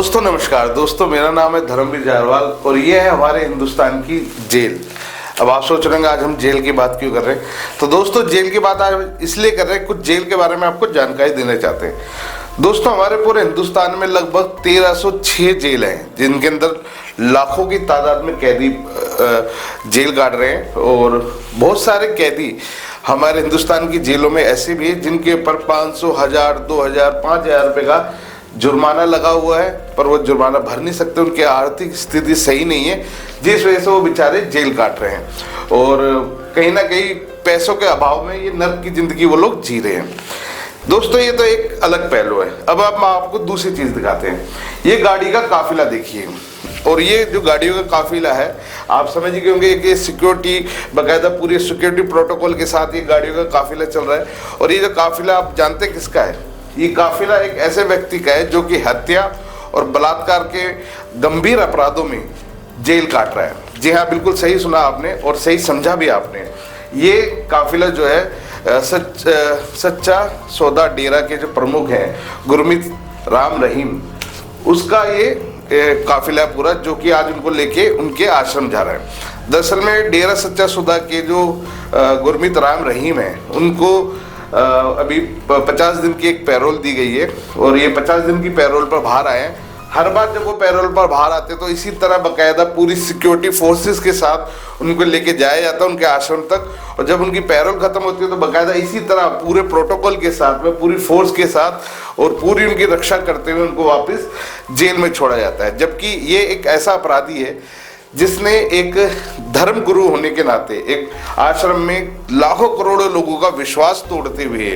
दोस्तों नमस्कार। दोस्तों मेरा नाम है धर्मवीर जारवाल और ये है हमारे हिंदुस्तान की जेल। अब आप सोच रहे हैं आज हम जेल की बात क्यों कर रहे हैं, तो दोस्तों जेल की बात आज इसलिए कर रहे हैं, कुछ जेल के बारे में आपको जानकारी देना चाहते हैं। दोस्तों हमारे पूरे हिंदुस्तान में लगभग 1306 जेल हैं जिनके अंदर लाखों की तादाद में कैदी जेल काट रहे हैं। और बहुत सारे कैदी हमारे हिंदुस्तान की जेलों में ऐसे भी हैं जिनके ऊपर 500, 1000, 2000, 5000 रुपये का जुर्माना लगा हुआ है, पर वो जुर्माना भर नहीं सकते, उनकी आर्थिक स्थिति सही नहीं है, जिस वजह से वो बेचारे जेल काट रहे हैं और कहीं ना कहीं पैसों के अभाव में ये नर्क की जिंदगी वो लोग जी रहे हैं। दोस्तों ये तो एक अलग पहलू है। अब हम आपको दूसरी चीज दिखाते हैं। ये गाड़ी का काफिला देखिए, और ये जो गाड़ियों का काफिला है आप समझ गए होंगे कि सिक्योरिटी, बाकायदा पूरी सिक्योरिटी प्रोटोकॉल के साथ ये गाड़ियों का काफिला चल रहा है। और ये जो काफिला आप जानते हैं किसका है? ये काफिला एक ऐसे व्यक्ति का है जो कि हत्या और बलात्कार के गंभीर अपराधों में जेल काट रहा है। जी हाँ, बिल्कुल सही सुना आपने और सही समझा भी आपने। ये काफिला जो है सच्चा सौदा डेरा के जो प्रमुख हैं गुरमीत राम रहीम, उसका ये काफिला पूरा, जो कि आज उनको लेके उनके आश्रम जा रहा है। दरअसल में डेरा सच्चा सौदा के जो गुरमीत राम रहीम है उनको अभी 50 दिन की एक पैरोल दी गई है और ये 50 दिन की पैरोल पर बाहर आए हैं। हर बार जब वो पैरोल पर बाहर आते तो इसी तरह बाकायदा पूरी सिक्योरिटी फोर्सेस के साथ उनको लेके जाया जाता है उनके आश्रम तक, और जब उनकी पैरोल खत्म होती है तो बाकायदा इसी तरह पूरे प्रोटोकॉल के साथ में, पूरी फोर्स के साथ और पूरी उनकी रक्षा करते हुए उनको वापस जेल में छोड़ा जाता है। जबकि ये एक ऐसा अपराधी है जिसने एक धर्म गुरु होने के नाते एक आश्रम में लाखों करोड़ों लोगों का विश्वास तोड़ते हुए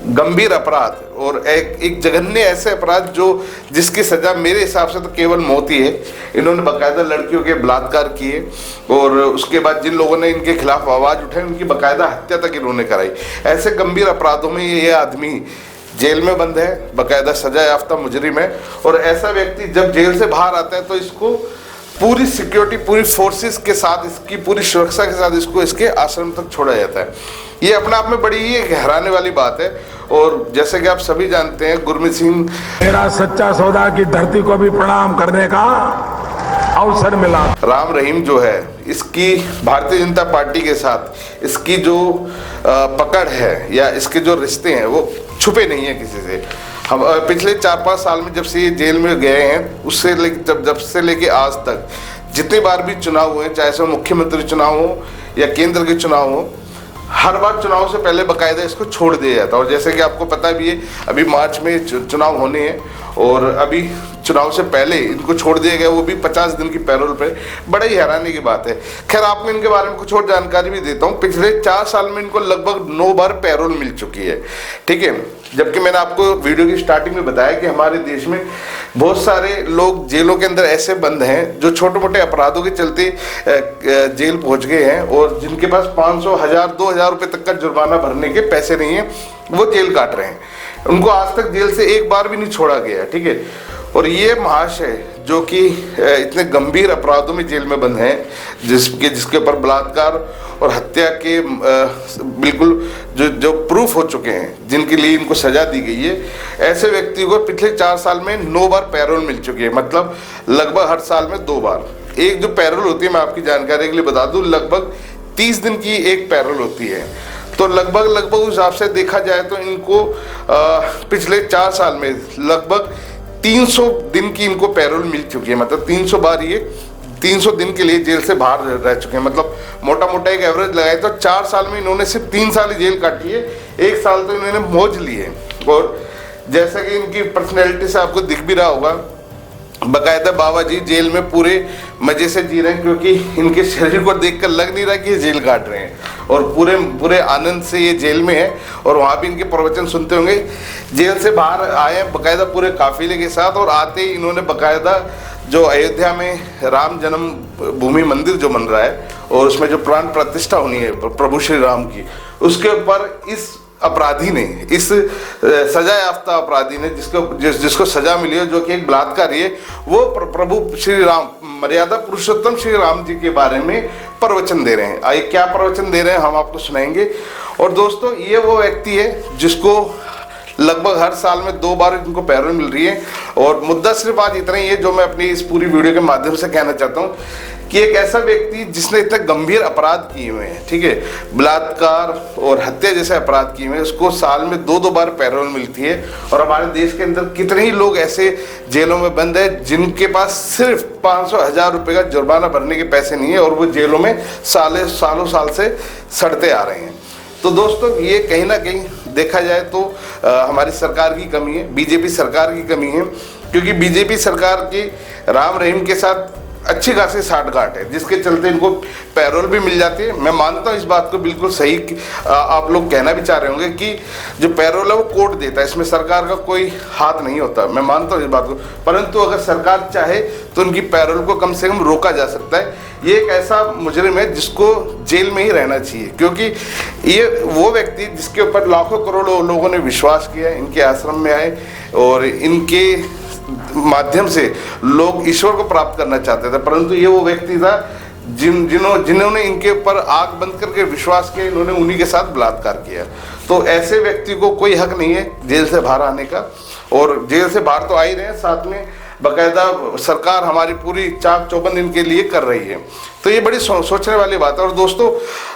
गंभीर अपराध और एक जघन्य ऐसे अपराध जो जिसकी सजा मेरे हिसाब से तो केवल मौत ही है। इन्होंने बाकायदा लड़कियों के बलात्कार किए और उसके बाद जिन लोगों ने इनके खिलाफ आवाज उठाई उनकी बाकायदा हत्या तक इन्होंने कराई। ऐसे गंभीर अपराधों में ये आदमी जेल में बंद है, बाकायदा सजा याफ्ता मुजरिम है। और ऐसा व्यक्ति जब जेल से बाहर आता है तो इसको पूरी सिक्योरिटी, पूरी फोर्सेस के साथ, इसकी पूरी सुरक्षा के साथ इसको इसके आश्रम तक छोड़ा जाता है। ये अपने आप में बड़ी ही एक हैरानी वाली बात है। और जैसे कि आप सभी जानते हैं गुरमीत सिंह, मेरा सच्चा सौदा की धरती को भी प्रणाम करने का अवसर मिला। राम रहीम जो है, इसकी भारतीय जनता पार्टी के साथ इसकी जो पकड़ है या इसके जो रिश्ते हैं वो छुपे नहीं है किसी से। हम पिछले 4-5 साल में जब से ये जेल में गए हैं उससे जब से लेके आज तक जितनी बार भी चुनाव हुए, चाहे सो मुख्यमंत्री चुनाव हो या केंद्र के चुनाव हो, हर बार चुनाव से पहले बाकायदा इसको छोड़ दिया जाता है। और जैसे कि आपको पता भी है अभी मार्च में चुनाव होने हैं और अभी चुनाव से पहले इनको छोड़ दिया गया, वो भी 50 दिन की पैरोल पे। बड़ा ही हैरानी की बात है। खैर आपको इनके बारे में कुछ और जानकारी भी देता हूँ। पिछले 4 साल में इनको लगभग 9 बार पैरोल मिल चुकी है, ठीक है। जबकि मैंने आपको वीडियो की स्टार्टिंग में बताया कि हमारे देश में बहुत सारे लोग जेलों के अंदर ऐसे बंद हैं जो छोटे मोटे अपराधों के चलते जेल पहुंच गए हैं और जिनके पास 500, 1000, 2000 रुपये तक का जुर्माना भरने के पैसे नहीं है, वो जेल काट रहे हैं। उनको आज तक जेल से एक बार भी नहीं छोड़ा गया, ठीक है। और ये महाशय जो कि इतने गंभीर अपराधों में जेल में बंद हैं, जिसके ऊपर बलात्कार और हत्या के बिल्कुल जो प्रूफ हो चुके हैं, जिनके लिए इनको सजा दी गई है, ऐसे व्यक्ति को पिछले 4 साल में 9 बार पैरोल मिल चुकी है। मतलब लगभग हर साल में 2 बार। एक जो पैरोल होती है, मैं आपकी जानकारी के लिए बता दूं, लगभग 30 दिन की एक पैरोल होती है। तो लगभग उस हिसाब से देखा जाए तो इनको पिछले 4 साल में लगभग 300 दिन की इनको पैरोल मिल चुकी है। मतलब 300 बार ये 300 दिन के लिए जेल से बाहर रह चुके हैं। मतलब मोटा मोटा एक एवरेज लगाए तो 4 साल में इन्होंने सिर्फ 3 साल ही जेल काटी है, 1 साल तो इन्होंने मौज ली है। और जैसा कि इनकी पर्सनैलिटी से आपको दिख भी रहा होगा, बाकायदा बाबा जी जेल में पूरे मजे से जी रहे हैं, क्योंकि इनके शरीर को देखकर लग नहीं रहा कि ये जेल काट रहे हैं और पूरे आनंद से ये जेल में है। और वहाँ भी इनके प्रवचन सुनते होंगे। जेल से बाहर आए बाकायदा पूरे काफिले के साथ, और आते ही इन्होंने बाकायदा जो अयोध्या में राम जन्म भूमि मंदिर जो बन रहा है और उसमें जो प्राण प्रतिष्ठा होनी है प्रभु श्री राम की, उसके ऊपर इस अपराधी ने, इस सजा याफ्ता अपराधी ने जिसको सजा मिली है, जो कि एक बलात्कारी है, वो प्रभु श्री राम, मर्यादा पुरुषोत्तम श्री राम जी के बारे में प्रवचन दे रहे हैं। आइए क्या प्रवचन दे रहे हैं हम आपको सुनाएंगे। और दोस्तों ये वो व्यक्ति है जिसको लगभग हर साल में 2 बार इनको पैरोल मिल रही है। और मुद्दा सिर्फ आज इतना ही है जो मैं अपनी इस पूरी वीडियो के माध्यम से कहना चाहता हूँ कि एक ऐसा व्यक्ति जिसने इतने गंभीर अपराध किए हुए हैं, ठीक है, बलात्कार और हत्या जैसे अपराध किए हुए हैं, उसको साल में 2 बार पैरोल मिलती है। और हमारे देश के अंदर कितने ही लोग ऐसे जेलों में बंद है जिनके पास सिर्फ 500-1000 रुपये का जुर्माना भरने के पैसे नहीं है और वो जेलों में सालों साल से सड़ते आ रहे हैं। तो दोस्तों ये कहीं ना कहीं देखा जाए तो हमारी सरकार की कमी है, बीजेपी सरकार की कमी है, क्योंकि बीजेपी सरकार की राम रहीम के साथ अच्छी खासी साठगांठ है, जिसके चलते इनको पैरोल भी मिल जाती है। मैं मानता हूँ इस बात को बिल्कुल सही, आप लोग कहना भी चाह रहे होंगे कि जो पैरोल है वो कोर्ट देता है, इसमें सरकार का कोई हाथ नहीं होता, मैं मानता हूँ इस बात को। परंतु अगर सरकार चाहे तो उनकी पैरोल को कम से कम रोका जा सकता है। ये एक ऐसा मुजरिम है जिसको जेल में ही रहना चाहिए, क्योंकि ये वो व्यक्ति जिसके ऊपर लाखों करोड़ों लोगों ने विश्वास किया, इनके आश्रम में आए और इनके माध्यम से लोग ईश्वर को प्राप्त करना चाहते थे, परंतु ये वो व्यक्ति था जिन्होंने इनके ऊपर आंख बंद करके विश्वास किया, इन्होंने उन्हीं के साथ बलात्कार किया। तो ऐसे व्यक्ति को कोई हक नहीं है जेल से बाहर आने का, और जेल से बाहर तो आ ही रहे हैं, साथ में बाकायदा सरकार हमारी पूरी चाक चौबंद इनके लिए कर रही है। तो ये बड़ी सोचने वाली बात है। और दोस्तों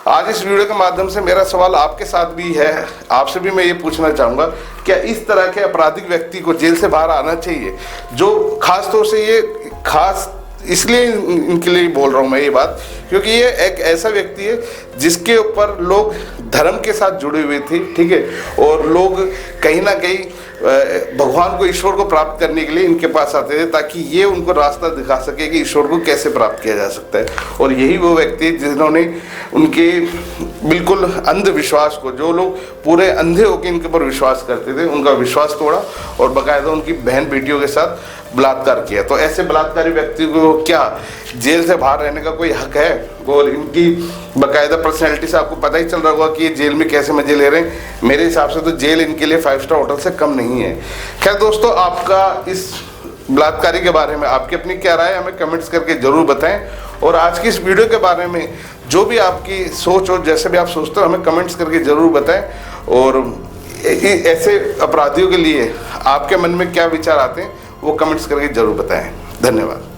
आज इस वीडियो के माध्यम से मेरा सवाल आपके साथ भी है, आपसे भी मैं ये पूछना चाहूँगा, क्या इस तरह के आपराधिक व्यक्ति को जेल से बाहर आना चाहिए? जो खास तौर से ये खास इसलिए इनके लिए बोल रहा हूँ मैं ये बात, क्योंकि ये एक ऐसा व्यक्ति है जिसके ऊपर लोग धर्म के साथ जुड़े हुए थे, ठीक है, और लोग कहीं ना कहीं भगवान को, ईश्वर को प्राप्त करने के लिए इनके पास आते थे, ताकि ये उनको रास्ता दिखा सके कि ईश्वर को कैसे प्राप्त किया जा सकता है। और यही वो व्यक्ति जिन्होंने उनके बिल्कुल अंधविश्वास को, जो लोग पूरे अंधे होकर इनके ऊपर विश्वास करते थे, उनका विश्वास तोड़ा और बाकायदा उनकी बहन बेटियों के साथ बलात्कार किया। तो ऐसे बलात्कारी व्यक्ति को क्या जेल से बाहर रहने का कोई हक है? और इनकी बाकायदा पर्सनैलिटी से आपको पता ही चल रहा होगा कि ये जेल में कैसे मजे ले रहे हैं। मेरे हिसाब से तो जेल इनके लिए 5 स्टार होटल से कम नहीं है। खैर दोस्तों, आपका इस बलात्कारी के बारे में आपकी अपनी क्या राय है, हमें कमेंट्स करके ज़रूर बताएं। और आज की इस वीडियो के बारे में जो भी आपकी सोच हो, जैसे भी आप सोचते हो, हमें कमेंट्स करके ज़रूर बताएं। और ऐसे अपराधियों के लिए आपके मन में क्या विचार आते हैं वो कमेंट्स करके ज़रूर बताएं। धन्यवाद।